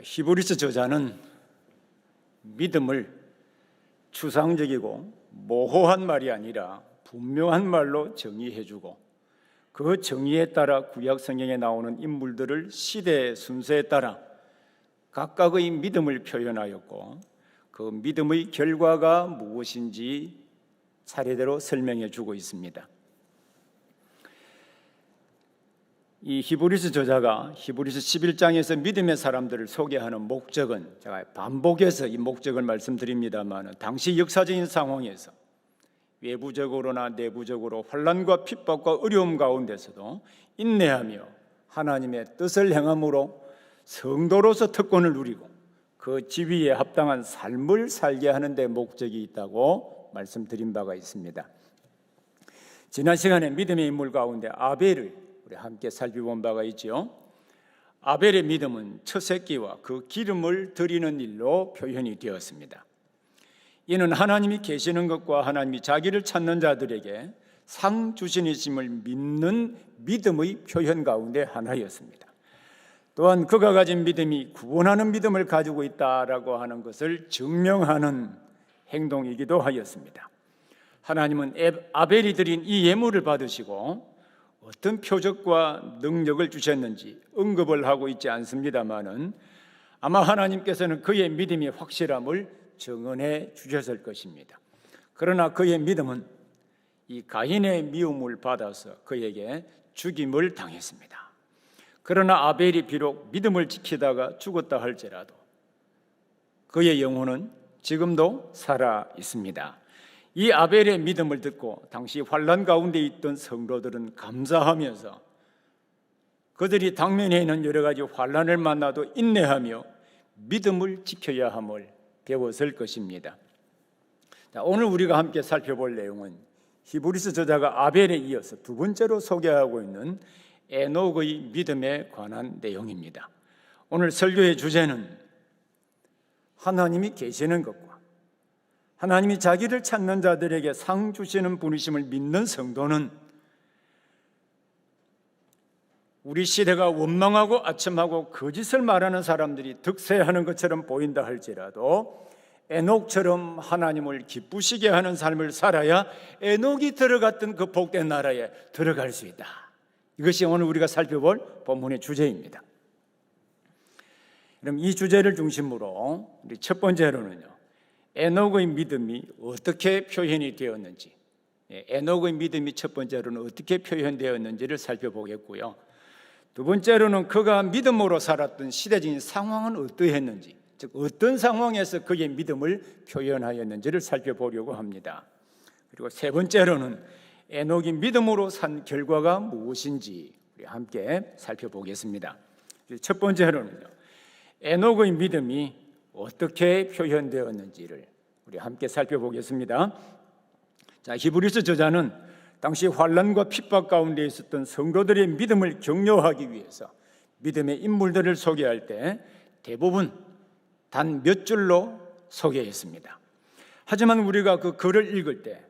히브리서 저자는 믿음을 추상적이고 모호한 말이 아니라 분명한 말로 정의해주고 그 정의에 따라 구약 성경에 나오는 인물들을 시대 순서에 따라 각각의 믿음을 표현하였고 그 믿음의 결과가 무엇인지 차례대로 설명해 주고 있습니다. 이 히브리서 저자가 히브리서 11장에서 믿음의 사람들을 소개하는 목적은 제가 반복해서 이 목적을 말씀드립니다만 당시 역사적인 상황에서 외부적으로나 내부적으로 환난과 핍박과 어려움 가운데서도 인내하며 하나님의 뜻을 행함으로 성도로서 특권을 누리고 그 지위에 합당한 삶을 살게 하는 데 목적이 있다고 말씀드린 바가 있습니다. 지난 시간에 믿음의 인물 가운데 아벨을 우리 함께 살펴본 바가 있지요. 아벨의 믿음은 첫 새끼와 그 기름을 드리는 일로 표현이 되었습니다. 이는 하나님이 계시는 것과 하나님이 자기를 찾는 자들에게 상 주신이심을 믿는 믿음의 표현 가운데 하나였습니다. 또한 그가 가진 믿음이 구원하는 믿음을 가지고 있다라고 하는 것을 증명하는 행동이기도 하였습니다. 하나님은 아벨이 드린 이 예물을 받으시고 어떤 표적과 능력을 주셨는지 언급을 하고 있지 않습니다만은 아마 하나님께서는 그의 믿음이 확실함을 증언해 주셨을 것입니다. 그러나 그의 믿음은 이 가인의 미움을 받아서 그에게 죽임을 당했습니다. 그러나 아벨이 비록 믿음을 지키다가 죽었다 할지라도 그의 영혼은 지금도 살아 있습니다. 이 아벨의 믿음을 듣고 당시 환난 가운데 있던 성도들은 감사하면서 그들이 당면에 있는 여러 가지 환난을 만나도 인내하며 믿음을 지켜야 함을 배웠을 것입니다. 오늘 우리가 함께 살펴볼 내용은 히브리서 저자가 아벨에 이어서 두 번째로 소개하고 있는 에녹의 믿음에 관한 내용입니다. 오늘 설교의 주제는 하나님이 계시는 것과 하나님이 자기를 찾는 자들에게 상 주시는 분이심을 믿는 성도는 우리 시대가 원망하고 아첨하고 거짓을 말하는 사람들이 득세하는 것처럼 보인다 할지라도 에녹처럼 하나님을 기쁘시게 하는 삶을 살아야 에녹이 들어갔던 그 복된 나라에 들어갈 수 있다. 이것이 오늘 우리가 살펴볼 본문의 주제입니다. 그럼 이 주제를 중심으로 우리 첫 번째로는요, 에녹의 믿음이 어떻게 표현이 되었는지, 에녹의 믿음이 첫 번째로는 어떻게 표현되었는지를 살펴보겠고요. 두 번째로는 그가 믿음으로 살았던 시대적인 상황은 어떠했는지, 즉 어떤 상황에서 그의 믿음을 표현하였는지를 살펴보려고 합니다. 그리고 세 번째로는 에녹이 믿음으로 산 결과가 무엇인지 우리 함께 살펴보겠습니다. 첫 번째로는요, 에녹의 믿음이 어떻게 표현되었는지를 우리 함께 살펴보겠습니다. 자, 히브리서 저자는 당시 환난과 핍박 가운데 있었던 성도들의 믿음을 격려하기 위해서 믿음의 인물들을 소개할 때 대부분 단 몇 줄로 소개했습니다. 하지만 우리가 그 글을 읽을 때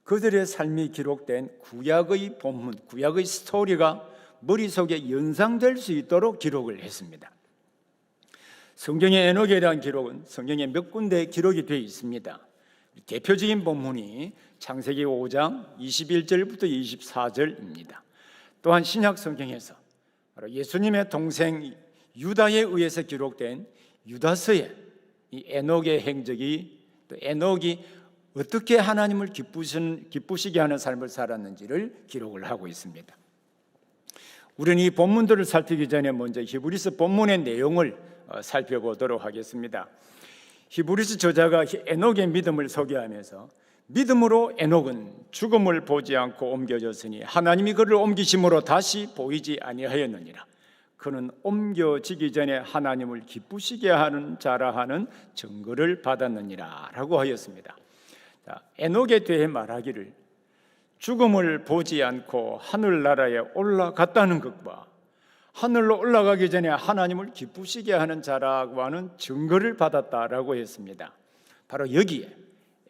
그들의 삶이 기록된 구약의 본문, 구약의 스토리가 머릿속에 연상될 수 있도록 기록을 했습니다. 성경의 에녹에 대한 기록은 성경에 몇 군데 기록이 되어 있습니다. 대표적인 본문이 창세기 5장 21절부터 24절입니다. 또한 신약 성경에서 바로 예수님의 동생 유다에 의해서 기록된 유다서에 이 에녹의 행적이, 또 에녹이 어떻게 하나님을 기쁘시게 하는 삶을 살았는지를 기록을 하고 있습니다. 우리는 이 본문들을 살피기 전에 먼저 히브리서 본문의 내용을 살펴보도록 하겠습니다. 히브리서 저자가 에녹의 믿음을 소개하면서 믿음으로 에녹은 죽음을 보지 않고 옮겨졌으니 하나님이 그를 옮기심으로 다시 보이지 아니하였느니라. 그는 옮겨지기 전에 하나님을 기쁘시게 하는 자라 하는 증거를 받았느니라 라고 하였습니다. 자, 에녹에 대해 말하기를 죽음을 보지 않고 하늘나라에 올라갔다는 것과 하늘로 올라가기 전에 하나님을 기쁘시게 하는 자라고 하는 증거를 받았다라고 했습니다. 바로 여기에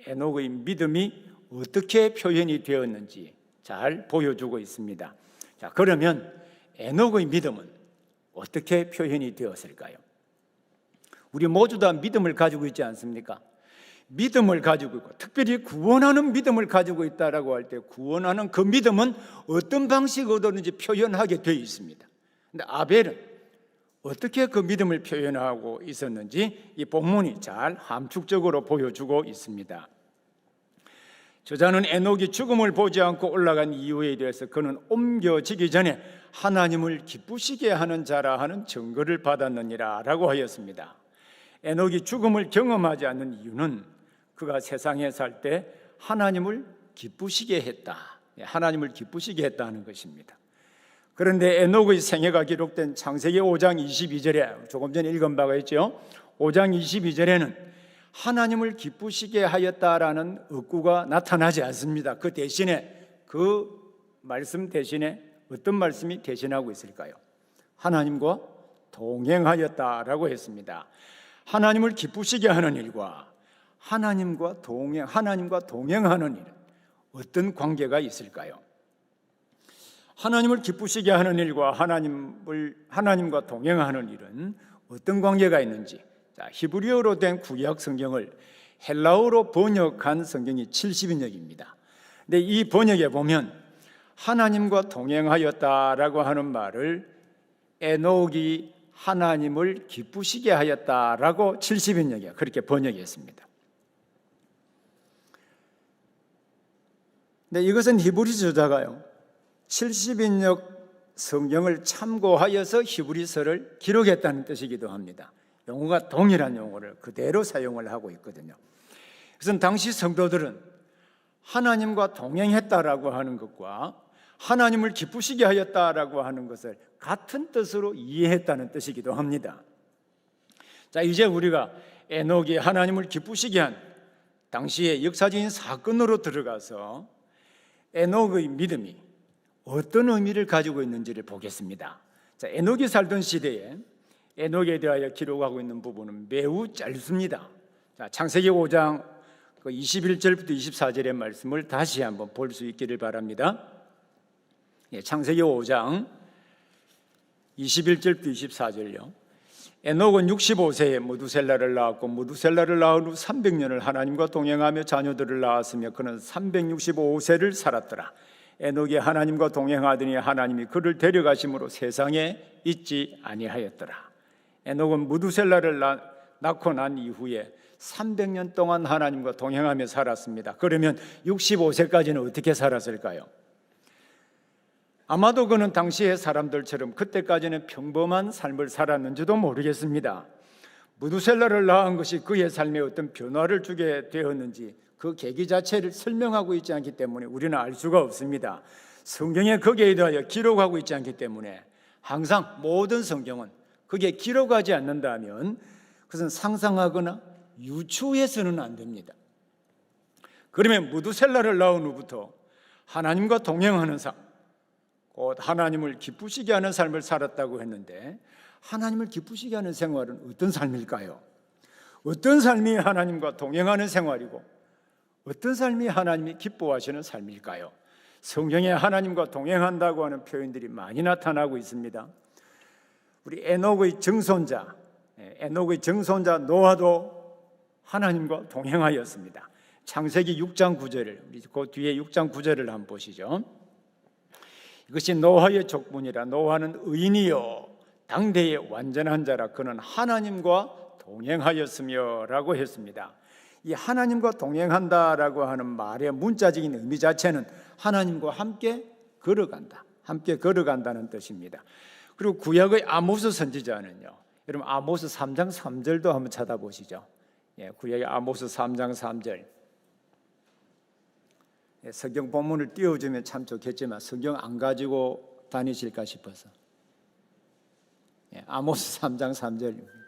에녹의 믿음이 어떻게 표현이 되었는지 잘 보여주고 있습니다. 자, 그러면 에녹의 믿음은 어떻게 표현이 되었을까요? 우리 모두 다 믿음을 가지고 있지 않습니까? 믿음을 가지고 있고, 특별히 구원하는 믿음을 가지고 있다라고 할 때 구원하는 그 믿음은 어떤 방식으로든지 표현하게 되어 있습니다. 근데 아벨은 어떻게 그 믿음을 표현하고 있었는지 이 본문이 잘 함축적으로 보여주고 있습니다. 저자는 에녹이 죽음을 보지 않고 올라간 이유에 대해서 그는 옮겨지기 전에 하나님을 기쁘시게 하는 자라 하는 증거를 받았느니라 라고 하였습니다. 에녹이 죽음을 경험하지 않는 이유는 그가 세상에 살 때 하나님을 기쁘시게 했다, 하나님을 기쁘시게 했다는 것입니다. 그런데 에녹의 생애가 기록된 창세기 5장 22절에 조금 전에 읽은 바가 있죠. 5장 22절에는 하나님을 기쁘시게 하였다라는 의구가 나타나지 않습니다. 그 대신에, 그 말씀 대신에 어떤 말씀이 대신하고 있을까요? 하나님과 동행하였다라고 했습니다. 하나님을 기쁘시게 하는 일과 하나님과 동행하는 일은 어떤 관계가 있을까요? 하나님을 기쁘시게 하는 일과 하나님과 동행하는 일은 어떤 관계가 있는지, 히브리어로 된 구약 성경을 헬라어로 번역한 성경이 70인역입니다. 근데 이 번역에 보면 하나님과 동행하였다라고 하는 말을 에녹이 하나님을 기쁘시게 하였다라고 70인역이 그렇게 번역했습니다. 근데 이것은 히브리 저자가요 70인역 성경을 참고하여서 히브리서를 기록했다는 뜻이기도 합니다. 용어가 동일한 용어를 그대로 사용을 하고 있거든요. 그래서 당시 성도들은 하나님과 동행했다라고 하는 것과 하나님을 기쁘시게 하였다라고 하는 것을 같은 뜻으로 이해했다는 뜻이기도 합니다. 자, 이제 우리가 에녹이 하나님을 기쁘시게 한 당시의 역사적인 사건으로 들어가서 에녹의 믿음이 어떤 의미를 가지고 있는지를 보겠습니다. 자, 에녹이 살던 시대에 에녹에 대하여 기록하고 있는 부분은 매우 짧습니다. 자, 창세기 5장 21절부터 24절의 말씀을 다시 한번 볼 수 있기를 바랍니다. 창세기 5장 21절부터 24절요. 에녹은 65세에 무두셀라를 낳았고 무두셀라를 낳은 후 300년을 하나님과 동행하며 자녀들을 낳았으며 그는 365세를 살았더라. 에녹이 하나님과 동행하더니 하나님이 그를 데려가심으로 세상에 있지 아니하였더라. 에녹은 무두셀라를 낳고 난 이후에 300년 동안 하나님과 동행하며 살았습니다. 그러면 65세까지는 어떻게 살았을까요? 아마도 그는 당시의 사람들처럼 그때까지는 평범한 삶을 살았는지도 모르겠습니다. 무두셀라를 낳은 것이 그의 삶에 어떤 변화를 주게 되었는지 그 계기 자체를 설명하고 있지 않기 때문에 우리는 알 수가 없습니다. 성경에 거기에 대하여 기록하고 있지 않기 때문에 항상 모든 성경은 거기에 기록하지 않는다면 그것은 상상하거나 유추해서는 안 됩니다. 그러면 무두셀라를 낳은 후부터 하나님과 동행하는 삶, 곧 하나님을 기쁘시게 하는 삶을 살았다고 했는데 하나님을 기쁘시게 하는 생활은 어떤 삶일까요? 어떤 삶이 하나님과 동행하는 생활이고 어떤 삶이 하나님이 기뻐하시는 삶일까요? 성경에 하나님과 동행한다고 하는 표현들이 많이 나타나고 있습니다. 우리 에녹의 증손자 노아도 하나님과 동행하였습니다. 창세기 6장 9절을 그 뒤에 6장 9절을 한번 보시죠. 이것이 노아의 족분이라 노아는 의인이요 당대의 완전한 자라 그는 하나님과 동행하였으며 라고 했습니다. 이 하나님과 동행한다라고 하는 말의 문자적인 의미 자체는 하나님과 함께 걸어간다는 뜻입니다. 그리고 구약의 아모스 선지자는요, 여러분 아모스 3장 3절도 한번 찾아보시죠. 구약의 아모스 3장 3절. 성경 본문을 띄워주면 참 좋겠지만 성경 안 가지고 다니실까 싶어서. 아모스 3장 3절입니다.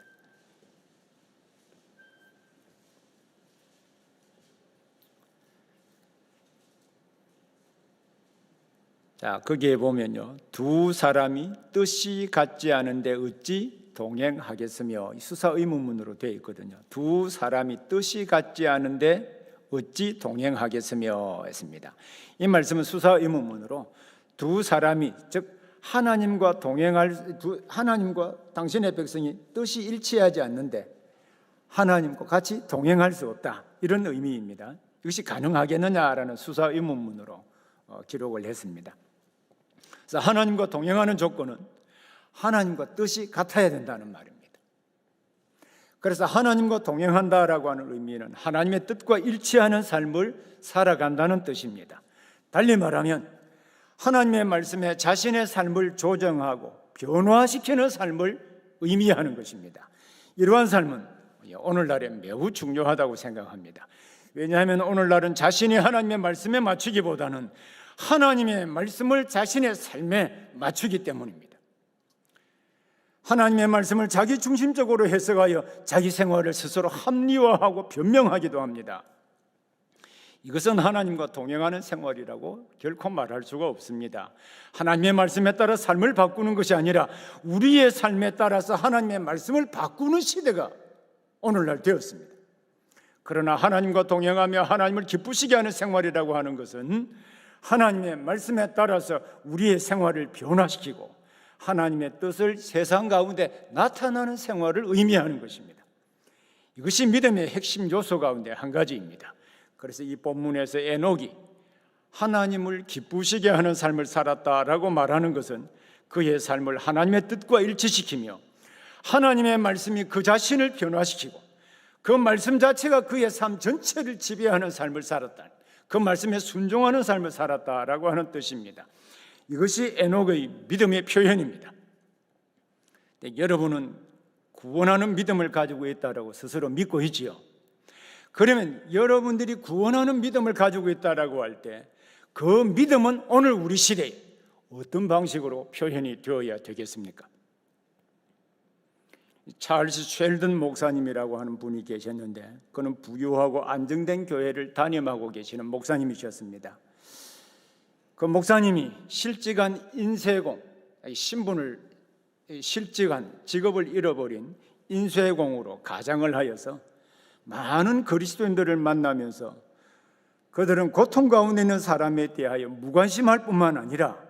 자, 거기에 보면요, 두 사람이 뜻이 같지 않은데 어찌 동행하겠으며 수사 의문문으로 되어 있거든요. 두 사람이 뜻이 같지 않은데 어찌 동행하겠으며 했습니다. 이 말씀은 수사 의문문으로 두 사람이 즉 하나님과 당신의 백성이 뜻이 일치하지 않는데 하나님과 같이 동행할 수 없다, 이런 의미입니다. 이것이 가능하겠느냐라는 수사 의문문으로 기록을 했습니다. 그래서 하나님과 동행하는 조건은 하나님과 뜻이 같아야 된다는 말입니다. 그래서 하나님과 동행한다라고 하는 의미는 하나님의 뜻과 일치하는 삶을 살아간다는 뜻입니다. 달리 말하면 하나님의 말씀에 자신의 삶을 조정하고 변화시키는 삶을 의미하는 것입니다. 이러한 삶은 오늘날에 매우 중요하다고 생각합니다. 왜냐하면 오늘날은 자신이 하나님의 말씀에 맞추기보다는 하나님의 말씀을 자신의 삶에 맞추기 때문입니다. 하나님의 말씀을 자기 중심적으로 해석하여 자기 생활을 스스로 합리화하고 변명하기도 합니다. 이것은 하나님과 동행하는 생활이라고 결코 말할 수가 없습니다. 하나님의 말씀에 따라 삶을 바꾸는 것이 아니라 우리의 삶에 따라서 하나님의 말씀을 바꾸는 시대가 오늘날 되었습니다. 그러나 하나님과 동행하며 하나님을 기쁘시게 하는 생활이라고 하는 것은 하나님의 말씀에 따라서 우리의 생활을 변화시키고 하나님의 뜻을 세상 가운데 나타나는 생활을 의미하는 것입니다. 이것이 믿음의 핵심 요소 가운데 한 가지입니다. 그래서 이 본문에서 에녹이 하나님을 기쁘시게 하는 삶을 살았다라고 말하는 것은 그의 삶을 하나님의 뜻과 일치시키며 하나님의 말씀이 그 자신을 변화시키고 그 말씀 자체가 그의 삶 전체를 지배하는 삶을 살았다, 그 말씀에 순종하는 삶을 살았다라고 하는 뜻입니다. 이것이 에녹의 믿음의 표현입니다. 여러분은 구원하는 믿음을 가지고 있다라고 스스로 믿고 있지요. 그러면 여러분들이 구원하는 믿음을 가지고 있다라고 할 때 그 믿음은 오늘 우리 시대에 어떤 방식으로 표현이 되어야 되겠습니까? 찰스 쉘든 목사님이라고 하는 분이 계셨는데 그는 부유하고 안정된 교회를 담임하고 계시는 목사님이셨습니다. 그 목사님이 실직한 인쇄공, 신분을 실직한 직업을 잃어버린 인쇄공으로 가장을 하여서 많은 그리스도인들을 만나면서 그들은 고통 가운데 있는 사람에 대하여 무관심할 뿐만 아니라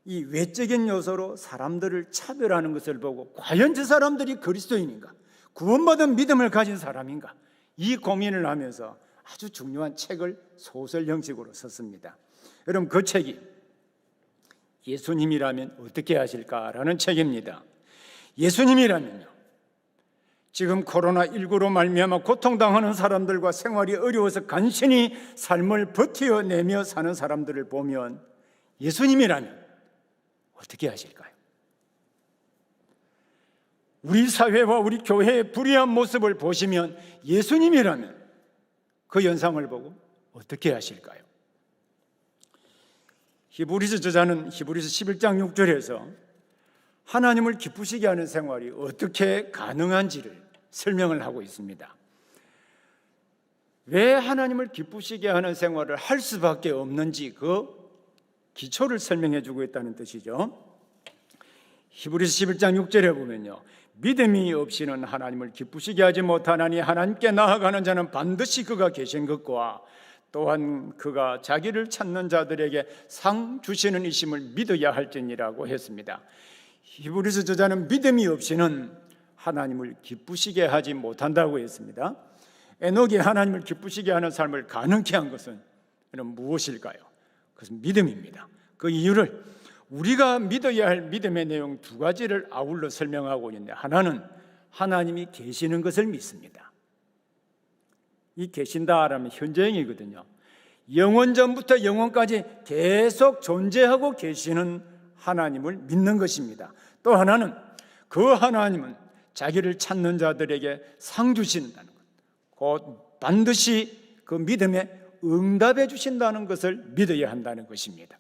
이 외적인 요소로 사람들을 차별하는 것을 보고 과연 저 사람들이 그리스도인인가, 구원받은 믿음을 가진 사람인가, 이 고민을 하면서 아주 중요한 책을 소설 형식으로 썼습니다. 여러분, 그 책이 예수님이라면 어떻게 하실까라는 책입니다. 예수님이라면요, 지금 코로나19로 말미암아 고통당하는 사람들과 생활이 어려워서 간신히 삶을 버텨내며 사는 사람들을 보면 예수님이라면 어떻게 하실까요? 우리 사회와 우리 교회의 불의한 모습을 보시면 예수님이라면 그 현상을 보고 어떻게 하실까요? 히브리서 저자는 히브리서 11장 6절에서 하나님을 기쁘시게 하는 생활이 어떻게 가능한지를 설명을 하고 있습니다. 왜 하나님을 기쁘시게 하는 생활을 할 수밖에 없는지 그 기초를 설명해 주고 있다는 뜻이죠. 히브리서 11장 6절에 보면요, 믿음이 없이는 하나님을 기쁘시게 하지 못하나니 하나님께 나아가는 자는 반드시 그가 계신 것과 또한 그가 자기를 찾는 자들에게 상 주시는 이심을 믿어야 할지니라고 했습니다. 히브리서 저자는 믿음이 없이는 하나님을 기쁘시게 하지 못한다고 했습니다. 에녹이 하나님을 기쁘시게 하는 삶을 가능케 한 것은 무엇일까요? 그것은 믿음입니다. 그 이유를 우리가 믿어야 할 믿음의 내용 두 가지를 아울러 설명하고 있는데, 하나는 하나님이 계시는 것을 믿습니다. 이 계신다라면 현재형이거든요. 영원 전부터 영원까지 계속 존재하고 계시는 하나님을 믿는 것입니다. 또 하나는 그 하나님은 자기를 찾는 자들에게 상 주신다는 것, 곧 반드시 그 믿음에 응답해 주신다는 것을 믿어야 한다는 것입니다.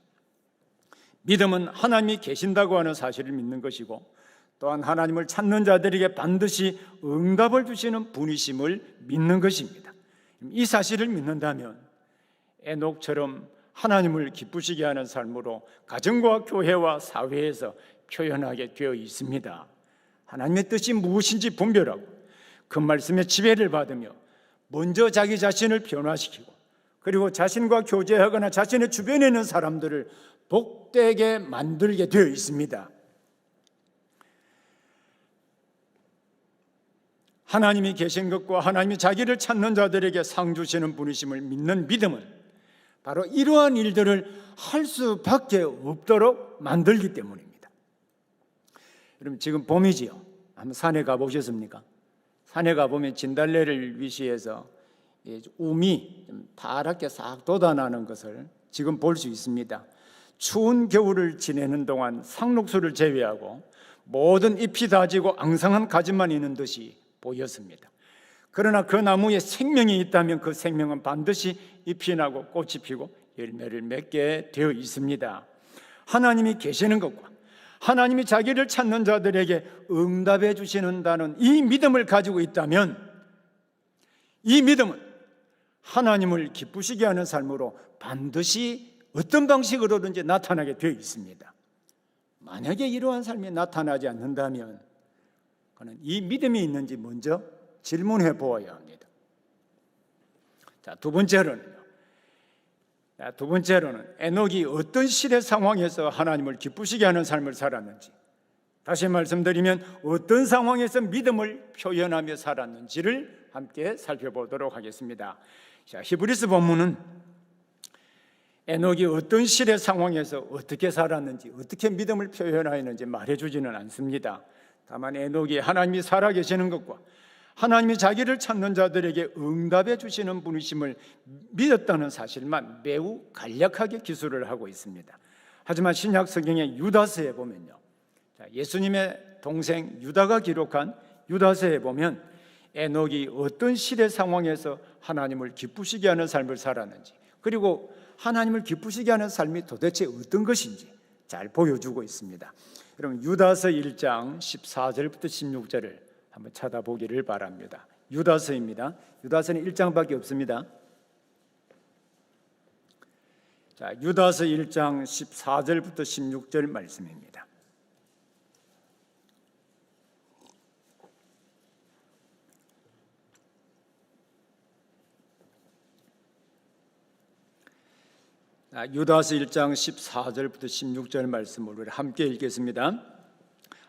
믿음은 하나님이 계신다고 하는 사실을 믿는 것이고, 또한 하나님을 찾는 자들에게 반드시 응답을 주시는 분이심을 믿는 것입니다. 이 사실을 믿는다면 에녹처럼 하나님을 기쁘시게 하는 삶으로 가정과 교회와 사회에서 표현하게 되어 있습니다. 하나님의 뜻이 무엇인지 분별하고 그 말씀의 지배를 받으며 먼저 자기 자신을 변화시키고 그리고 자신과 교제하거나 자신의 주변에 있는 사람들을 복되게 만들게 되어 있습니다. 하나님이 계신 것과 하나님이 자기를 찾는 자들에게 상 주시는 분이심을 믿는 믿음은 바로 이러한 일들을 할 수밖에 없도록 만들기 때문입니다. 여러분, 지금 봄이지요. 한번 산에 가보셨습니까? 산에 가보면 진달래를 위시해서 우미 파랗게 싹 돋아나는 것을 지금 볼 수 있습니다. 추운 겨울을 지내는 동안 상록수를 제외하고 모든 잎이 다 지고 앙상한 가지만 있는 듯이 보였습니다. 그러나 그 나무에 생명이 있다면 그 생명은 반드시 잎이 나고 꽃이 피고 열매를 맺게 되어 있습니다. 하나님이 계시는 것과 하나님이 자기를 찾는 자들에게 응답해 주시는다는 이 믿음을 가지고 있다면, 이 믿음은 하나님을 기쁘시게 하는 삶으로 반드시 어떤 방식으로든지 나타나게 되어 있습니다. 만약에 이러한 삶이 나타나지 않는다면 그는 이 믿음이 있는지 먼저 질문해 보아야 합니다. 두 번째로는 에녹이 어떤 시대 상황에서 하나님을 기쁘시게 하는 삶을 살았는지, 다시 말씀드리면 어떤 상황에서 믿음을 표현하며 살았는지를 함께 살펴보도록 하겠습니다. 자, 히브리서 본문은 에녹이 어떤 시대 상황에서 어떻게 살았는지, 어떻게 믿음을 표현하였는지 말해주지는 않습니다. 다만 에녹이 하나님이 살아계시는 것과 하나님이 자기를 찾는 자들에게 응답해 주시는 분이심을 믿었다는 사실만 매우 간략하게 기술을 하고 있습니다. 하지만 신약 성경의 유다서에 보면요, 예수님의 동생 유다가 기록한 유다서에 보면 에녹이 어떤 시대 상황에서 하나님을 기쁘시게 하는 삶을 살았는지, 그리고 하나님을 기쁘시게 하는 삶이 도대체 어떤 것인지 잘 보여주고 있습니다. 여러분, 유다서 1장 14절부터 16절을 한번 찾아보기를 바랍니다. 유다서입니다. 유다서는 1장밖에 없습니다. 자, 유다서 1장 14절부터 16절 말씀입니다. 유다서 1장 14절부터 16절 말씀을 우리 함께 읽겠습니다.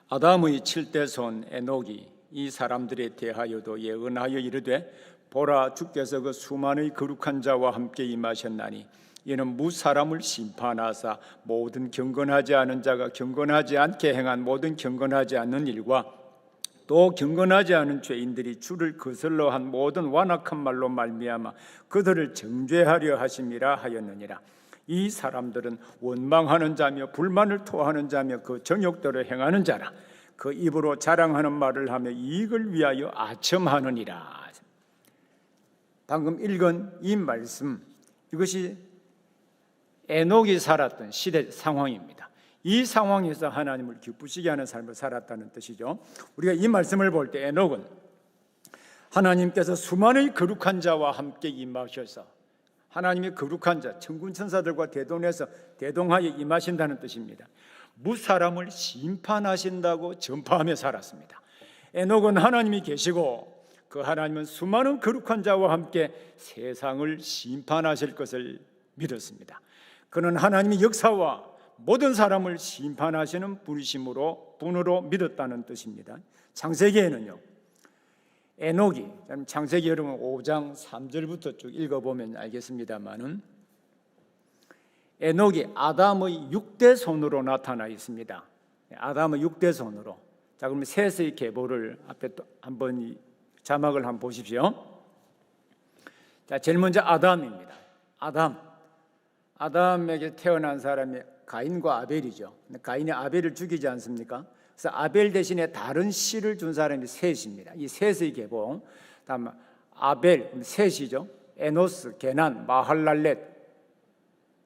아담의 7대 손 에녹이 이 사람들에 대하여도 예언하여 이르되, 보라, 주께서 그 수많은 거룩한 자와 함께 임하셨나니 이는 무사람을 심판하사 모든 경건하지 않은 자가 경건하지 않게 행한 모든 경건하지 않는 일과 또 경건하지 않은 죄인들이 주를 거슬러 한 모든 완악한 말로 말미암아 그들을 정죄하려 하심이라 하였느니라. 이 사람들은 원망하는 자며 불만을 토하는 자며 그 정욕대로 행하는 자라. 그 입으로 자랑하는 말을 하며 이익을 위하여 아첨하느니라. 방금 읽은 이 말씀, 이것이 에녹이 살았던 시대 상황입니다. 이 상황에서 하나님을 기쁘시게 하는 삶을 살았다는 뜻이죠. 우리가 이 말씀을 볼 때 에녹은 하나님께서 수많은 거룩한 자와 함께 임하셔서, 하나님의 거룩한 자, 천군 천사들과 대동하여 임하신다는 뜻입니다. 무사람을 심판하신다고 전파하며 살았습니다. 에녹은 하나님이 계시고 그 하나님은 수많은 거룩한 자와 함께 세상을 심판하실 것을 믿었습니다. 그는 하나님의 역사와 모든 사람을 심판하시는 분으로 믿었다는 뜻입니다. 창세기에는요, 에녹이, 창세기 여러분 5장 3절부터 쭉 읽어보면 알겠습니다만은 에녹이 아담의 6대 손으로 나타나 있습니다. 아담의 6대 손으로. 자, 그러면 셋의 계보를 앞에 또 한번 자막을 한번 보십시오. 자, 제일 먼저 아담입니다. 아담에게 태어난 사람이 가인과 아벨이죠. 가인이 아벨을 죽이지 않습니까? 그래서 아벨 대신에 다른 씨를 준 사람이 셋입니다. 이 셋의 계보. 다음 아벨, 셋이죠. 에노스, 게난, 마할랄렛,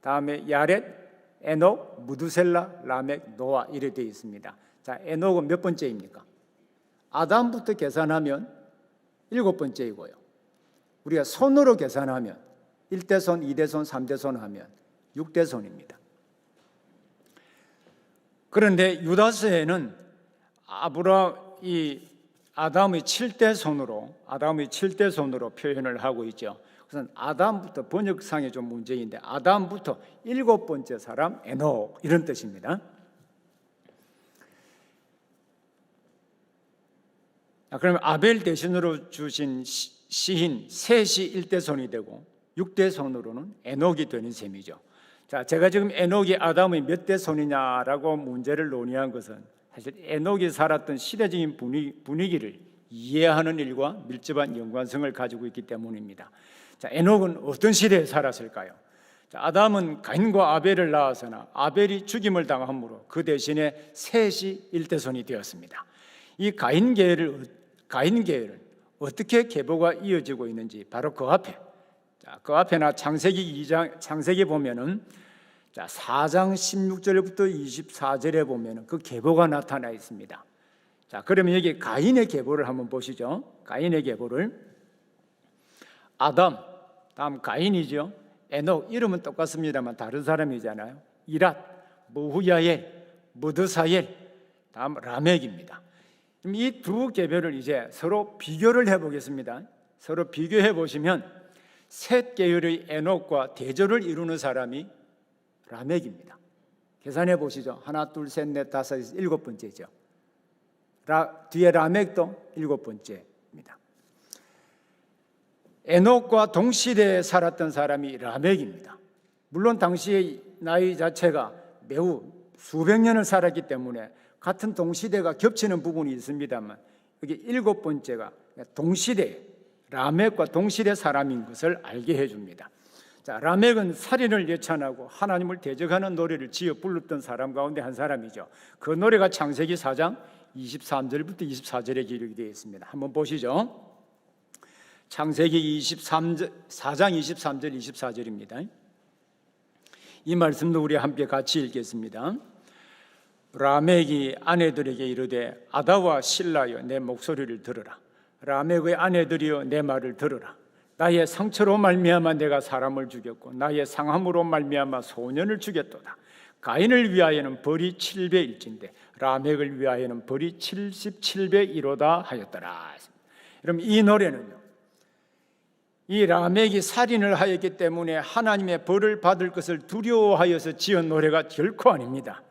다음에 야렛, 에녹, 무두셀라, 라멕, 노아 이렇게 되어 있습니다. 자, 에녹은 몇 번째입니까? 아담부터 계산하면 7번째이고요. 우리가 손으로 계산하면 1대 손, 2대 손, 3대 손 하면 6대 손입니다. 그런데 유다서에는 이 아담의 7대 손으로 표현을 하고 있죠. 그래서 아담부터, 번역상에 좀 문제인데 아담부터 7번째 사람 에녹 이런 뜻입니다. 그러면 아벨 대신으로 주신 시인 셋이 1대 손이 되고 6대 손으로는 에녹이 되는 셈이죠. 자, 제가 지금 에녹이 아담의 몇 대 손이냐라고 문제를 논의한 것은 사실 에녹이 살았던 시대적인 분위기를 이해하는 일과 밀접한 연관성을 가지고 있기 때문입니다. 자, 에녹은 어떤 시대에 살았을까요? 자, 아담은 가인과 아벨을 낳았으나 아벨이 죽임을 당함으로 그 대신에 셋이 1대 손이 되었습니다. 이 가인 계열은 어떻게 계보가 이어지고 있는지 바로 그 앞에, 그 앞에나 창세기 보면은 4장 16절부터 24절에 보면은 그 계보가 나타나 있습니다. 자, 그러면 여기 가인의 계보를 한번 보시죠. 가인의 계보를 아담, 다음 가인이죠. 에녹, 이름은 똑같습니다만 다른 사람이잖아요. 이랏, 무후야엘, 무드사엘, 다음 라멕입니다. 이 두 계보를 이제 서로 비교를 해보겠습니다. 서로 비교해 보시면 셋 계열의 에녹과 대조를 이루는 사람이 라멕입니다. 계산해 보시죠. 하나, 둘, 셋, 넷, 다섯, 일곱 번째죠. 뒤에 라멕도 일곱 번째입니다. 에녹과 동시대에 살았던 사람이 라멕입니다. 물론 당시의 나이 자체가 매우 수백 년을 살았기 때문에 같은 동시대가 겹치는 부분이 있습니다만 여기 일곱 번째가 동시대, 라멕과 동시대 사람인 것을 알게 해줍니다. 자, 라멕은 살인을 예찬하고 하나님을 대적하는 노래를 지어 불렀던 사람 가운데 한 사람이죠. 그 노래가 창세기 4장 23절부터 24절에 기록이 되어 있습니다. 한번 보시죠. 창세기 4장 23절 24절입니다. 이 말씀도 우리 함께 같이 읽겠습니다. 라멕이 아내들에게 이르되 아다와 실라여 내 목소리를 들으라. 라멕의 아내들이여 내 말을 들으라. 나의 상처로 말미암아 내가 사람을 죽였고 나의 상함으로 말미암아 소년을 죽였도다. 가인을 위하여는 벌이 7배일진데 라멕을 위하여는 벌이 77배이로다 하였더라. 여러분, 이 노래는요, 이 라멕이 살인을 하였기 때문에 하나님의 벌을 받을 것을 두려워하여서 지은 노래가 결코 아닙니다.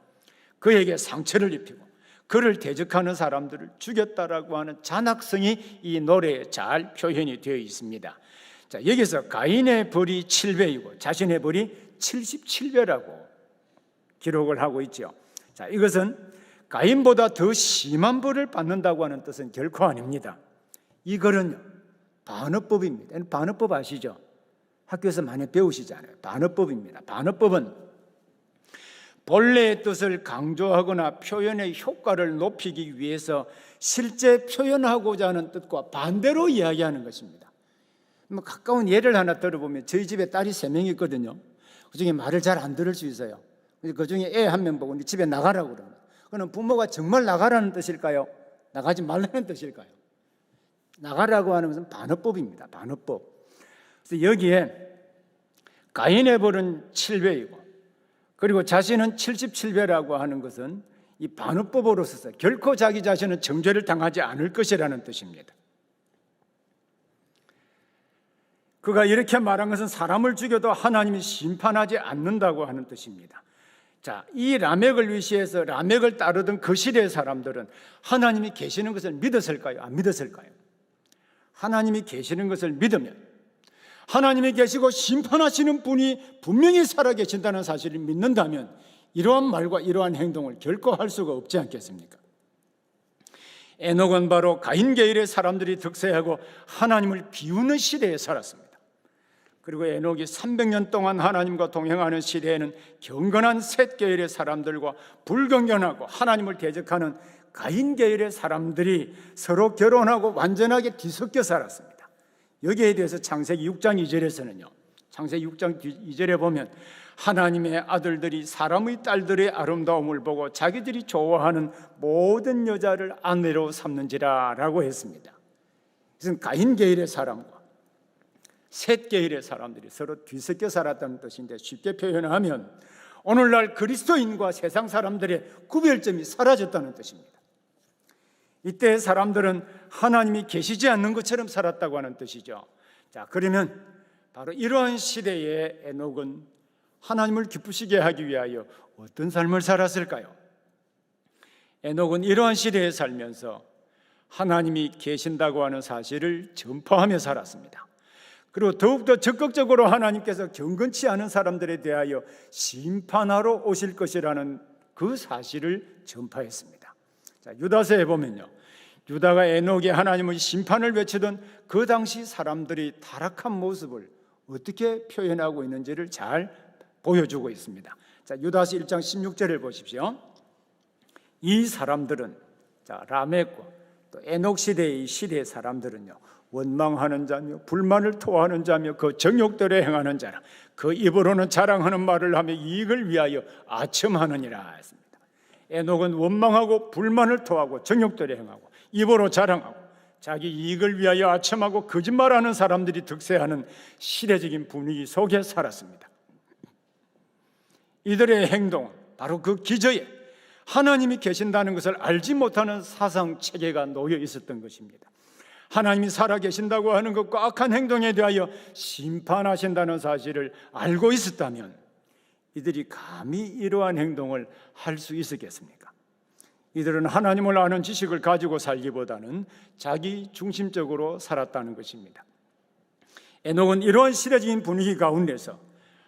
그에게 상처를 입히고 그를 대적하는 사람들을 죽였다라고 하는 잔악성이 이 노래에 잘 표현이 되어 있습니다. 자, 여기서 가인의 벌이 7배이고 자신의 벌이 77배라고 기록을 하고 있죠. 자, 이것은 가인보다 더 심한 벌을 받는다고 하는 뜻은 결코 아닙니다. 이거는요, 반어법입니다. 반어법 아시죠? 학교에서 많이 배우시잖아요. 반어법입니다. 반어법은 본래의 뜻을 강조하거나 표현의 효과를 높이기 위해서 실제 표현하고자 하는 뜻과 반대로 이야기하는 것입니다. 가까운 예를 하나 들어보면 저희 집에 딸이 3명 있거든요. 그중에 말을 잘 안 들을 수 있어요. 그중에 애 1명 보고 집에 나가라고 그러는 거예요. 그럼 부모가 정말 나가라는 뜻일까요? 나가지 말라는 뜻일까요? 나가라고 하는 것은 반어법입니다. 반어법. 그래서 여기에 가인의 벌은 7배이고 그리고 자신은 77배라고 하는 것은 이 반어법으로서 결코 자기 자신은 정죄를 당하지 않을 것이라는 뜻입니다. 그가 이렇게 말한 것은 사람을 죽여도 하나님이 심판하지 않는다고 하는 뜻입니다. 자, 이 라멕을 위시해서 라멕을 따르던 그 시대의 사람들은 하나님이 계시는 것을 믿었을까요? 안 믿었을까요? 하나님이 계시는 것을 믿으면 하나님이 계시고 심판하시는 분이 분명히 살아계신다는 사실을 믿는다면 이러한 말과 이러한 행동을 결코 할 수가 없지 않겠습니까? 에녹은 바로 가인 계열의 사람들이 득세하고 하나님을 비우는 시대에 살았습니다. 그리고 에녹이 300년 동안 하나님과 동행하는 시대에는 경건한 셋 계열의 사람들과 불경건하고 하나님을 대적하는 가인 계열의 사람들이 서로 결혼하고 완전하게 뒤섞여 살았습니다. 여기에 대해서 창세기 6장 2절에서는요, 창세기 6장 2절에 보면 하나님의 아들들이 사람의 딸들의 아름다움을 보고 자기들이 좋아하는 모든 여자를 아내로 삼는지라 라고 했습니다. 이것은 가인 계열의 사람과 셋 계열의 사람들이 서로 뒤섞여 살았다는 뜻인데, 쉽게 표현하면 오늘날 그리스도인과 세상 사람들의 구별점이 사라졌다는 뜻입니다. 이때 사람들은 하나님이 계시지 않는 것처럼 살았다고 하는 뜻이죠. 자, 그러면 바로 이러한 시대에 에녹은 하나님을 기쁘시게 하기 위하여 어떤 삶을 살았을까요? 에녹은 이러한 시대에 살면서 하나님이 계신다고 하는 사실을 전파하며 살았습니다. 그리고 더욱더 적극적으로 하나님께서 경건치 않은 사람들에 대하여 심판하러 오실 것이라는 그 사실을 전파했습니다. 자, 유다서에 보면요, 유다가 에녹의 하나님의 심판을 외치던 그 당시 사람들이 타락한 모습을 어떻게 표현하고 있는지를 잘 보여주고 있습니다. 자, 유다서 1장 16절을 보십시오. 이 사람들은, 자, 라멕과 또 에녹 시대의 시대 사람들은요, 원망하는 자며 불만을 토하는 자며 그 정욕대로 행하는 자라. 그 입으로는 자랑하는 말을 하며 이익을 위하여 아첨하느니라 했습니다. 에녹은 원망하고 불만을 토하고 정욕대로 행하고 입으로 자랑하고 자기 이익을 위하여 아첨하고 거짓말하는 사람들이 득세하는 시대적인 분위기 속에 살았습니다. 이들의 행동은 바로 그 기저에 하나님이 계신다는 것을 알지 못하는 사상 체계가 놓여 있었던 것입니다. 하나님이 살아계신다고 하는 것과 악한 행동에 대하여 심판하신다는 사실을 알고 있었다면 이들이 감히 이러한 행동을 할 수 있었겠습니까? 이들은 하나님을 아는 지식을 가지고 살기보다는 자기 중심적으로 살았다는 것입니다. 에녹은 이러한 시대적인 분위기 가운데서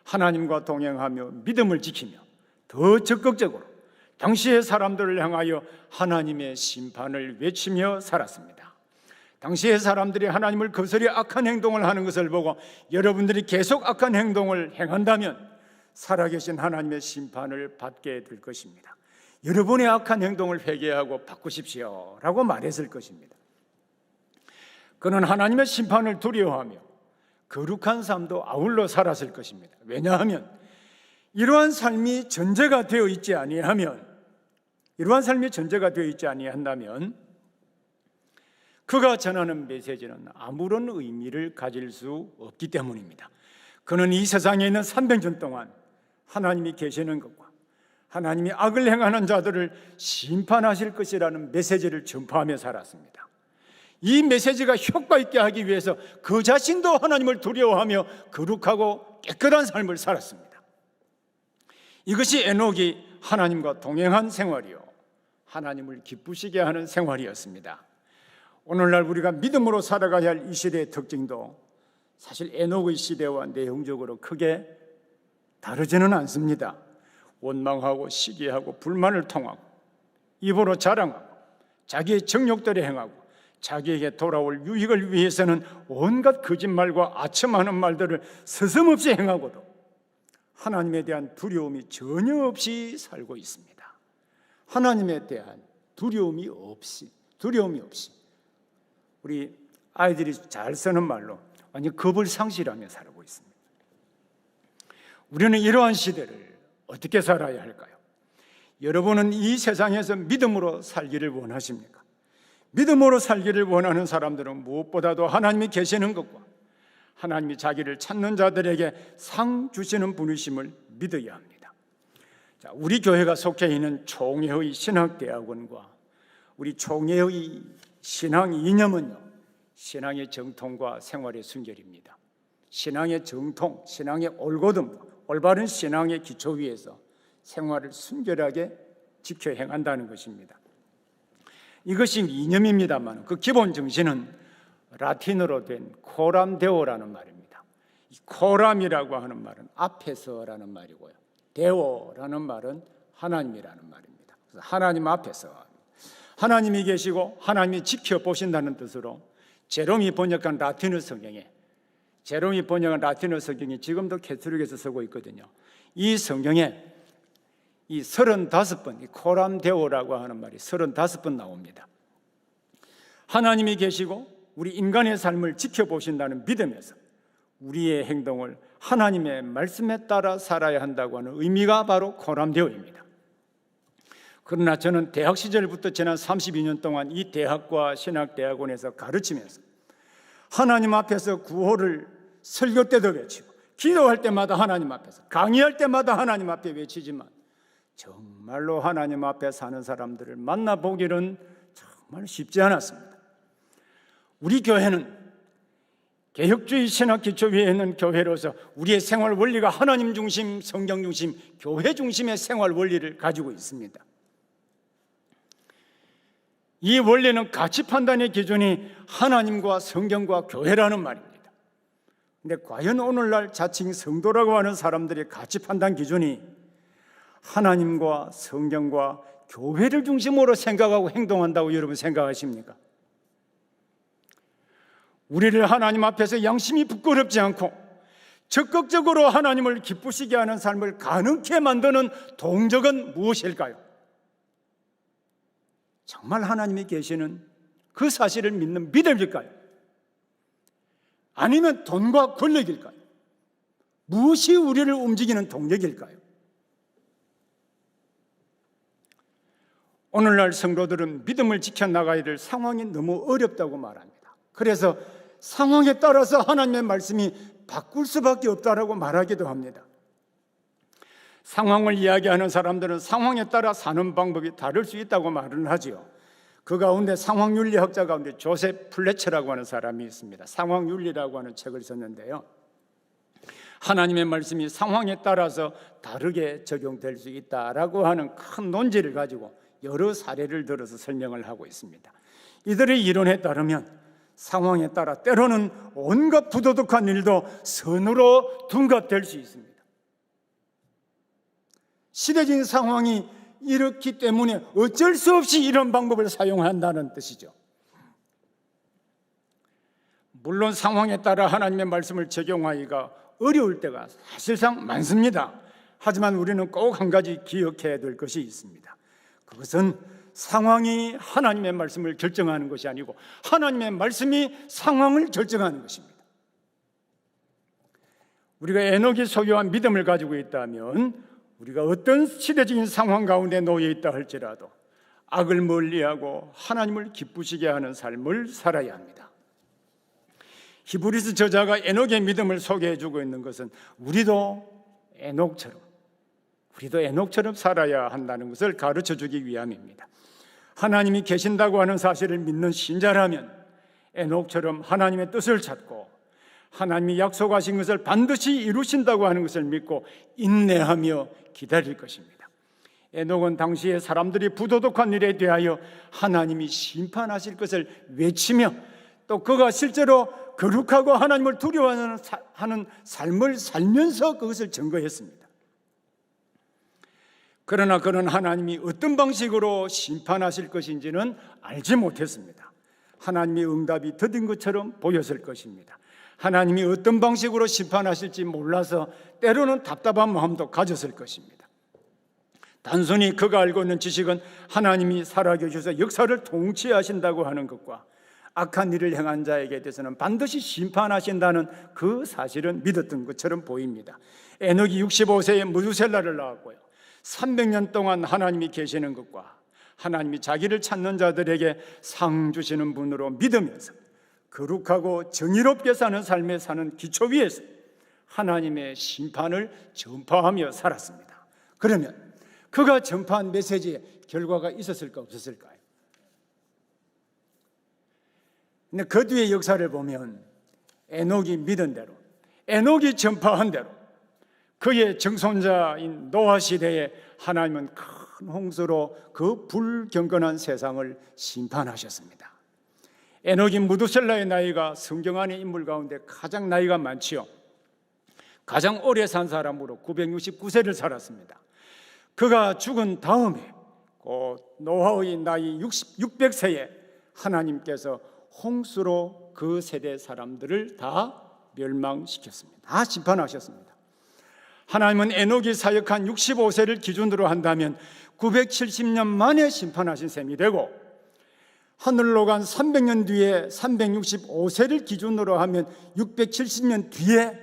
하나님과 동행하며 믿음을 지키며 더 적극적으로 당시의 사람들을 향하여 하나님의 심판을 외치며 살았습니다. 당시의 사람들이 하나님을 거스리 악한 행동을 하는 것을 보고 여러분들이 계속 악한 행동을 행한다면 살아계신 하나님의 심판을 받게 될 것입니다. 여러분의 악한 행동을 회개하고 바꾸십시오 라고 말했을 것입니다. 그는 하나님의 심판을 두려워하며 거룩한 삶도 아울러 살았을 것입니다. 왜냐하면 이러한 삶이 전제가 되어 있지 아니하면, 이러한 삶이 전제가 되어 있지 아니한다면 그가 전하는 메시지는 아무런 의미를 가질 수 없기 때문입니다. 그는 이 세상에 있는 300년 동안 하나님이 계시는 것과 하나님이 악을 행하는 자들을 심판하실 것이라는 메시지를 전파하며 살았습니다. 이 메시지가 효과 있게 하기 위해서 그 자신도 하나님을 두려워하며 거룩하고 깨끗한 삶을 살았습니다. 이것이 에녹이 하나님과 동행한 생활이요, 하나님을 기쁘시게 하는 생활이었습니다. 오늘날 우리가 믿음으로 살아가야 할 이 시대의 특징도 사실 에녹의 시대와 내용적으로 크게 다르지는 않습니다. 원망하고 시기하고 불만을 통하고 입으로 자랑하고 자기의 정욕대로 행하고 자기에게 돌아올 유익을 위해서는 온갖 거짓말과 아첨하는 말들을 서슴없이 행하고도 하나님에 대한 두려움이 전혀 없이 살고 있습니다. 하나님에 대한 두려움이 없이 우리 아이들이 잘 쓰는 말로 완전 겁을 상실하며 살고 있습니다. 우리는 이러한 시대를 어떻게 살아야 할까요? 여러분은 이 세상에서 믿음으로 살기를 원하십니까? 믿음으로 살기를 원하는 사람들은 무엇보다도 하나님이 계시는 것과 하나님이 자기를 찾는 자들에게 상 주시는 분이심을 믿어야 합니다. 자, 우리 교회가 속해 있는 총회의 신학대학원과 우리 총회의 신앙 이념은요, 신앙의 정통과 생활의 순결입니다. 신앙의 정통, 신앙의 올바른 신앙의 기초 위에서 생활을 순결하게 지켜 행한다는 것입니다. 이것이 이념입니다만 그 기본 정신은 라틴어로 된 코람 데오라는 말입니다. 이 코람이라고 하는 말은 앞에서라는 말이고요, 데오라는 말은 하나님이라는 말입니다. 그래서 하나님 앞에서 하나님이 계시고 하나님이 지켜보신다는 뜻으로 제롬이 번역한 라틴어 성경이 지금도 캐톨릭에서 쓰고 있거든요. 이 성경에 이 35번, 이 코람 데오라고 하는 말이 35번 나옵니다. 하나님이 계시고 우리 인간의 삶을 지켜보신다는 믿음에서 우리의 행동을 하나님의 말씀에 따라 살아야 한다고 하는 의미가 바로 코람 데오입니다. 그러나 저는 대학 시절부터 지난 32년 동안 이 대학과 신학대학원에서 가르치면서 하나님 앞에서 구호를 설교 때도 외치고 기도할 때마다 하나님 앞에서, 강의할 때마다 하나님 앞에 외치지만 정말로 하나님 앞에 사는 사람들을 만나보기는 정말 쉽지 않았습니다. 우리 교회는 개혁주의 신학 기초 위에 있는 교회로서 우리의 생활 원리가 하나님 중심, 성경 중심, 교회 중심의 생활 원리를 가지고 있습니다. 이 원리는 가치 판단의 기준이 하나님과 성경과 교회라는 말입니다. 근데 과연 오늘날 자칭 성도라고 하는 사람들의 가치 판단 기준이 하나님과 성경과 교회를 중심으로 생각하고 행동한다고 여러분 생각하십니까? 우리를 하나님 앞에서 양심이 부끄럽지 않고 적극적으로 하나님을 기쁘시게 하는 삶을 가능케 만드는 동적은 무엇일까요? 정말 하나님이 계시는 그 사실을 믿는 믿음일까요? 아니면 돈과 권력일까요? 무엇이 우리를 움직이는 동력일까요? 오늘날 성도들은 믿음을 지켜나가야 될 상황이 너무 어렵다고 말합니다. 그래서 상황에 따라서 하나님의 말씀이 바꿀 수밖에 없다라고 말하기도 합니다. 상황을 이야기하는 사람들은 상황에 따라 사는 방법이 다를 수 있다고 말을 하지요. 그 가운데 상황윤리학자 가운데 조셉 플래처라고 하는 사람이 있습니다. 상황윤리라고 하는 책을 썼는데요, 하나님의 말씀이 상황에 따라서 다르게 적용될 수 있다라고 하는 큰 논지를 가지고 여러 사례를 들어서 설명을 하고 있습니다. 이들의 이론에 따르면 상황에 따라 때로는 온갖 부도덕한 일도 선으로 둔갑될 수 있습니다. 시대적인 상황이 이렇기 때문에 어쩔 수 없이 이런 방법을 사용한다는 뜻이죠. 물론 상황에 따라 하나님의 말씀을 적용하기가 어려울 때가 사실상 많습니다. 하지만 우리는 꼭 한 가지 기억해야 될 것이 있습니다. 그것은 상황이 하나님의 말씀을 결정하는 것이 아니고 하나님의 말씀이 상황을 결정하는 것입니다. 우리가 에녹이 소유한 믿음을 가지고 있다면 우리가 어떤 시대적인 상황 가운데 놓여 있다 할지라도 악을 멀리하고 하나님을 기쁘시게 하는 삶을 살아야 합니다. 히브리서 저자가 에녹의 믿음을 소개해주고 있는 것은 우리도 에녹처럼 살아야 한다는 것을 가르쳐주기 위함입니다. 하나님이 계신다고 하는 사실을 믿는 신자라면 에녹처럼 하나님의 뜻을 찾고 하나님이 약속하신 것을 반드시 이루신다고 하는 것을 믿고 인내하며 기다릴 것입니다. 에녹은 당시에 사람들이 부도덕한 일에 대하여 하나님이 심판하실 것을 외치며 또 그가 실제로 거룩하고 하나님을 두려워하는 삶을 살면서 그것을 증거했습니다. 그러나 그는 하나님이 어떤 방식으로 심판하실 것인지는 알지 못했습니다. 하나님의 응답이 더딘 것처럼 보였을 것입니다. 하나님이 어떤 방식으로 심판하실지 몰라서 때로는 답답한 마음도 가졌을 것입니다. 단순히 그가 알고 있는 지식은 하나님이 살아계셔서 역사를 통치하신다고 하는 것과 악한 일을 행한 자에게 대해서는 반드시 심판하신다는 그 사실은 믿었던 것처럼 보입니다. 에녹이 65세에 무두셀라를 낳았고요, 300년 동안 하나님이 계시는 것과 하나님이 자기를 찾는 자들에게 상 주시는 분으로 믿으면서 거룩하고 정의롭게 사는 삶에 사는 기초 위에서 하나님의 심판을 전파하며 살았습니다. 그러면 그가 전파한 메시지에 결과가 있었을까 없었을까요? 근데 그 뒤의 역사를 보면 에녹이 믿은 대로, 에녹이 전파한 대로 그의 정손자인 노아 시대에 하나님은 큰 홍수로 그 불경건한 세상을 심판하셨습니다. 에녹이 무두셀라의 나이가 성경 안의 인물 가운데 가장 나이가 많지요. 가장 오래 산 사람으로 969세를 살았습니다. 그가 죽은 다음에 곧 노아의 나이 600세에 하나님께서 홍수로 그 세대 사람들을 다 멸망시켰습니다. 다 심판하셨습니다. 하나님은 에녹이 사역한 65세를 기준으로 한다면 970년 만에 심판하신 셈이 되고, 하늘로 간 300년 뒤에 365세를 기준으로 하면 670년 뒤에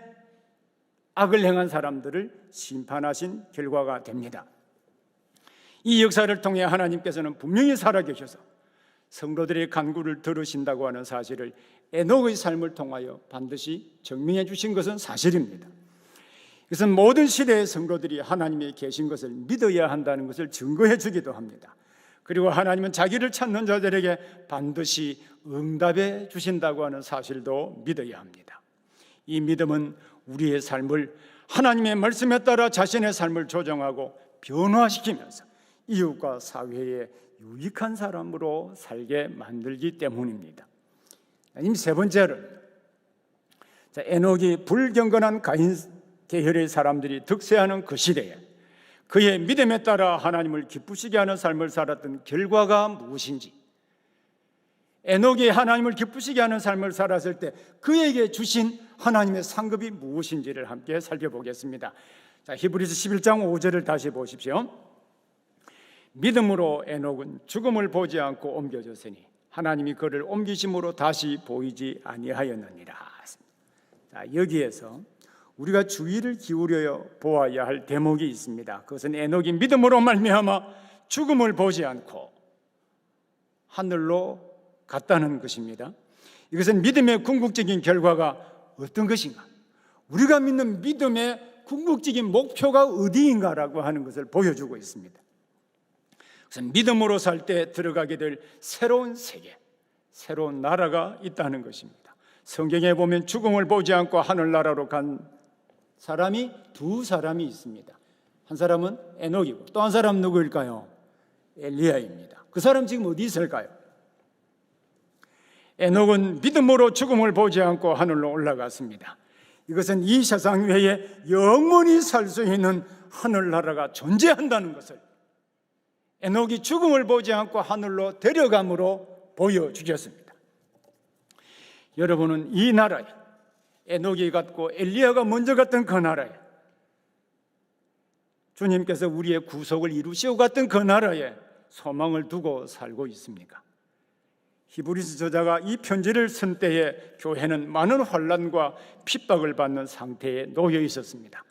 악을 행한 사람들을 심판하신 결과가 됩니다. 이 역사를 통해 하나님께서는 분명히 살아계셔서 성도들의 간구를 들으신다고 하는 사실을 에녹의 삶을 통하여 반드시 증명해 주신 것은 사실입니다. 이것은 모든 시대의 성도들이 하나님이 계신 것을 믿어야 한다는 것을 증거해 주기도 합니다. 그리고 하나님은 자기를 찾는 자들에게 반드시 응답해 주신다고 하는 사실도 믿어야 합니다. 이 믿음은 우리의 삶을 하나님의 말씀에 따라 자신의 삶을 조정하고 변화시키면서 이웃과 사회에 유익한 사람으로 살게 만들기 때문입니다. 세 번째는 에녹이 불경건한 가인 계열의 사람들이 득세하는 그 시대에 그의 믿음에 따라 하나님을 기쁘시게 하는 삶을 살았던 결과가 무엇인지, 에녹이 하나님을 기쁘시게 하는 삶을 살았을 때 그에게 주신 하나님의 상급이 무엇인지를 함께 살펴보겠습니다. 히브리서 11장 5절을 다시 보십시오. 믿음으로 에녹은 죽음을 보지 않고 옮겨졌으니 하나님이 그를 옮기심으로 다시 보이지 아니하였느니라. 여기에서 우리가 주의를 기울여 보아야 할 대목이 있습니다. 그것은 에녹이 믿음으로 말미암아 죽음을 보지 않고 하늘로 갔다는 것입니다. 이것은 믿음의 궁극적인 결과가 어떤 것인가, 우리가 믿는 믿음의 궁극적인 목표가 어디인가라고 하는 것을 보여주고 있습니다. 그래서 믿음으로 살 때 들어가게 될 새로운 세계, 새로운 나라가 있다는 것입니다. 성경에 보면 죽음을 보지 않고 하늘나라로 간 사람이 두 사람이 있습니다. 한 사람은 에녹이고 또 한 사람은 누구일까요? 엘리야입니다. 그 사람 지금 어디 있을까요? 에녹은 믿음으로 죽음을 보지 않고 하늘로 올라갔습니다. 이것은 이 세상 외에 영원히 살 수 있는 하늘나라가 존재한다는 것을 에녹이 죽음을 보지 않고 하늘로 데려감으로 보여주셨습니다. 여러분은 이 나라에, 에녹이 갔고 엘리야가 먼저 갔던 그 나라에, 주님께서 우리의 구속을 이루시고 갔던 그 나라에 소망을 두고 살고 있습니까? 히브리서 저자가 이 편지를 쓴 때에 교회는 많은 환난과 핍박을 받는 상태에 놓여 있었습니다.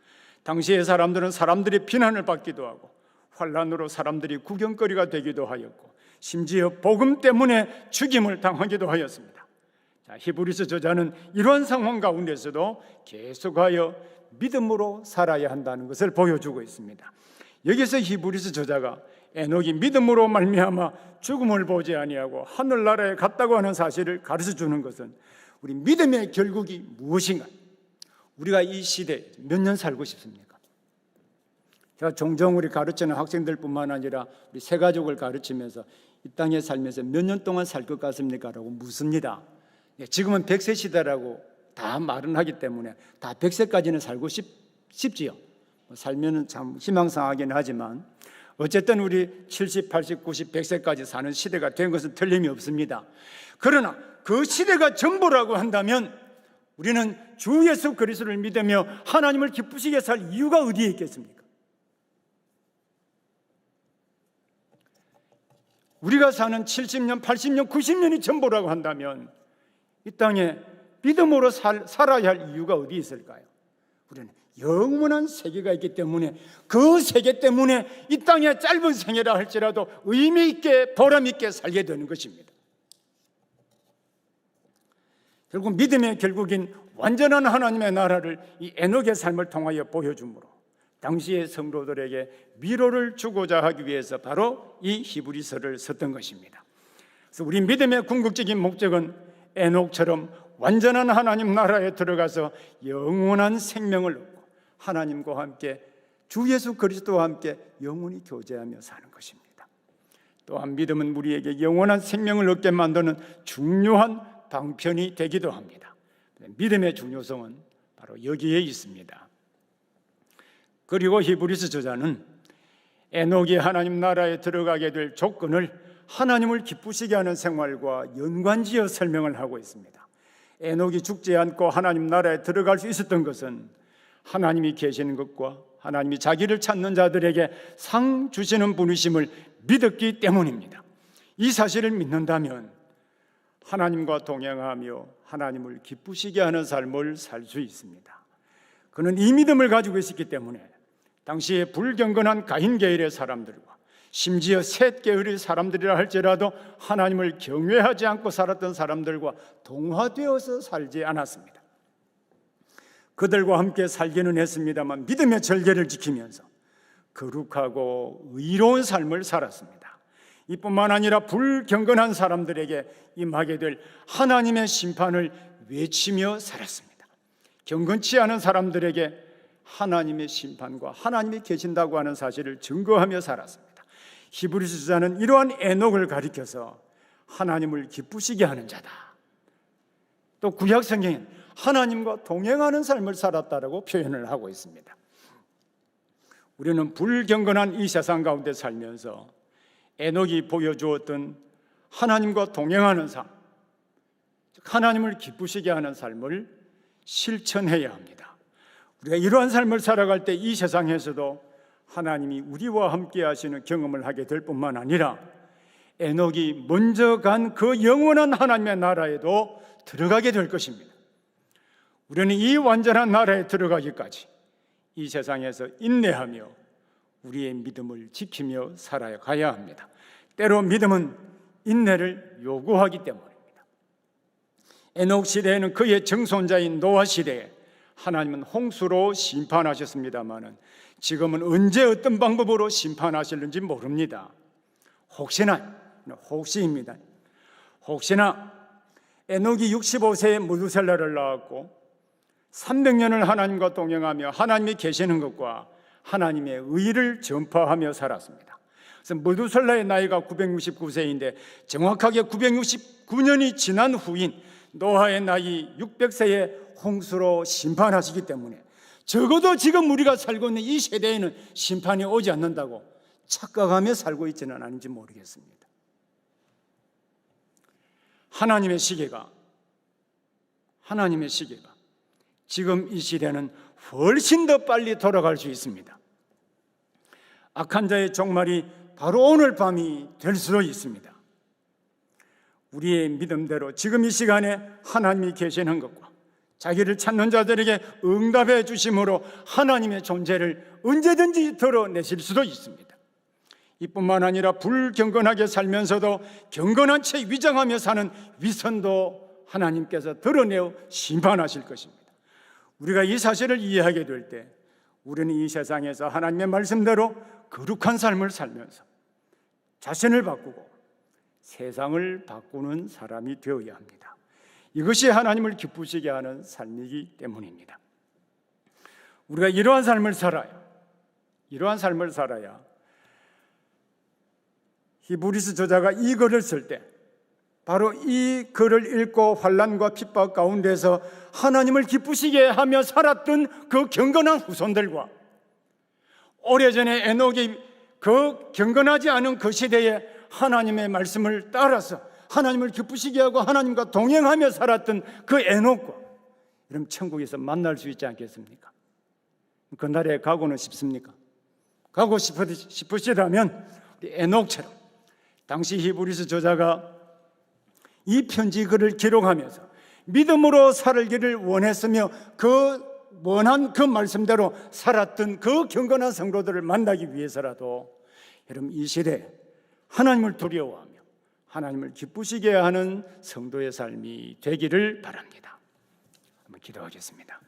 당시의 사람들은 사람들의 비난을 받기도 하고 환난으로 사람들이 구경거리가 되기도 하였고 심지어 복음 때문에 죽임을 당하기도 하였습니다. 히브리서 저자는 이러한 상황 가운데서도 계속하여 믿음으로 살아야 한다는 것을 보여주고 있습니다. 여기서 히브리서 저자가 에녹이 믿음으로 말미암아 죽음을 보지 아니하고 하늘나라에 갔다고 하는 사실을 가르쳐주는 것은 우리 믿음의 결국이 무엇인가, 우리가 이 시대에 몇 년 살고 싶습니까? 제가 종종 우리 가르치는 학생들뿐만 아니라 우리 새 가족을 가르치면서 이 땅에 살면서 몇 년 동안 살 것 같습니까? 라고 묻습니다. 지금은 100세 시대라고 다 말은 하기 때문에 다 100세까지는 살고 싶지요. 살면은 참 희망상하긴 하지만 어쨌든 우리 70, 80, 90, 100세까지 사는 시대가 된 것은 틀림이 없습니다. 그러나 그 시대가 전부라고 한다면 우리는 주 예수 그리스도를 믿으며 하나님을 기쁘시게 살 이유가 어디에 있겠습니까? 우리가 사는 70년, 80년, 90년이 전부라고 한다면 이 땅에 믿음으로 살아야 할 이유가 어디 있을까요? 우리는 영원한 세계가 있기 때문에 그 세계 때문에 이 땅의 짧은 생애라 할지라도 의미 있게 보람 있게 살게 되는 것입니다. 결국 믿음의 결국인 완전한 하나님의 나라를 이 에녹의 삶을 통하여 보여주므로 당시의 성도들에게 위로를 주고자 하기 위해서 바로 이 히브리서를 썼던 것입니다. 그래서 우리 믿음의 궁극적인 목적은 에녹처럼 완전한 하나님 나라에 들어가서 영원한 생명을 얻고 하나님과 함께 주 예수 그리스도와 함께 영원히 교제하며 사는 것입니다. 또한 믿음은 우리에게 영원한 생명을 얻게 만드는 중요한 방편이 되기도 합니다. 믿음의 중요성은 바로 여기에 있습니다. 그리고 히브리서 저자는 에녹이 하나님 나라에 들어가게 될 조건을 하나님을 기쁘시게 하는 생활과 연관지어 설명을 하고 있습니다. 에녹이 죽지 않고 하나님 나라에 들어갈 수 있었던 것은 하나님이 계시는 것과 하나님이 자기를 찾는 자들에게 상 주시는 분이심을 믿었기 때문입니다. 이 사실을 믿는다면 하나님과 동행하며 하나님을 기쁘시게 하는 삶을 살 수 있습니다. 그는 이 믿음을 가지고 있었기 때문에 당시에 불경건한 가인 계열의 사람들과 심지어 셋 계열의 사람들이라 할지라도 하나님을 경외하지 않고 살았던 사람들과 동화되어서 살지 않았습니다. 그들과 함께 살기는 했습니다만 믿음의 절개를 지키면서 거룩하고 의로운 삶을 살았습니다. 이뿐만 아니라 불경건한 사람들에게 임하게 될 하나님의 심판을 외치며 살았습니다. 경건치 않은 사람들에게 하나님의 심판과 하나님이 계신다고 하는 사실을 증거하며 살았습니다. 히브리서 저자는 이러한 에녹을 가리켜서 하나님을 기쁘시게 하는 자다. 또 구약 성경엔 하나님과 동행하는 삶을 살았다라고 표현을 하고 있습니다. 우리는 불경건한 이 세상 가운데 살면서 에녹이 보여주었던 하나님과 동행하는 삶, 하나님을 기쁘시게 하는 삶을 실천해야 합니다. 우리가 이러한 삶을 살아갈 때 이 세상에서도 하나님이 우리와 함께 하시는 경험을 하게 될 뿐만 아니라 에녹이 먼저 간 그 영원한 하나님의 나라에도 들어가게 될 것입니다. 우리는 이 완전한 나라에 들어가기까지 이 세상에서 인내하며 우리의 믿음을 지키며 살아가야 합니다. 때로 믿음은 인내를 요구하기 때문입니다. 에녹 시대에는 그의 정손자인 노아 시대에 하나님은 홍수로 심판하셨습니다마는 지금은 언제 어떤 방법으로 심판하실는지 모릅니다. 혹시입니다. 혹시나 에녹이 65세에 무두셀라를 낳았고 300년을 하나님과 동행하며 하나님이 계시는 것과 하나님의 의를 전파하며 살았습니다. 그래서 무두셀라의 나이가 969세인데 정확하게 969년이 지난 후인 노아의 나이 600세에 홍수로 심판하시기 때문에 적어도 지금 우리가 살고 있는 이 세대에는 심판이 오지 않는다고 착각하며 살고 있지는 않은지 모르겠습니다. 하나님의 시계가 지금 이 시대는 훨씬 더 빨리 돌아갈 수 있습니다. 악한 자의 종말이 바로 오늘 밤이 될 수도 있습니다. 우리의 믿음대로 지금 이 시간에 하나님이 계시는 것과 자기를 찾는 자들에게 응답해 주심으로 하나님의 존재를 언제든지 드러내실 수도 있습니다. 이뿐만 아니라 불경건하게 살면서도 경건한 채 위장하며 사는 위선도 하나님께서 드러내어 심판하실 것입니다. 우리가 이 사실을 이해하게 될 때 우리는 이 세상에서 하나님의 말씀대로 거룩한 삶을 살면서 자신을 바꾸고 세상을 바꾸는 사람이 되어야 합니다. 이것이 하나님을 기쁘시게 하는 삶이기 때문입니다. 우리가 이러한 삶을 살아야 히브리서 저자가 이 글을 쓸 때 바로 이 글을 읽고 환난과 핍박 가운데서 하나님을 기쁘시게 하며 살았던 그 경건한 후손들과 오래전에 에녹이 그 경건하지 않은 그 시대에 하나님의 말씀을 따라서 하나님을 기쁘시게 하고 하나님과 동행하며 살았던 그 에녹과 여러분 천국에서 만날 수 있지 않겠습니까? 그날에 가고는 싶습니까? 가고 싶으시다면 에녹처럼 당시 히브리서 저자가 이 편지 글을 기록하면서 믿음으로 살기를 원했으며 그 원한 그 말씀대로 살았던 그 경건한 성도들을 만나기 위해서라도 여러분 이 시대에 하나님을 두려워하며 하나님을 기쁘시게 하는 성도의 삶이 되기를 바랍니다. 한번 기도하겠습니다.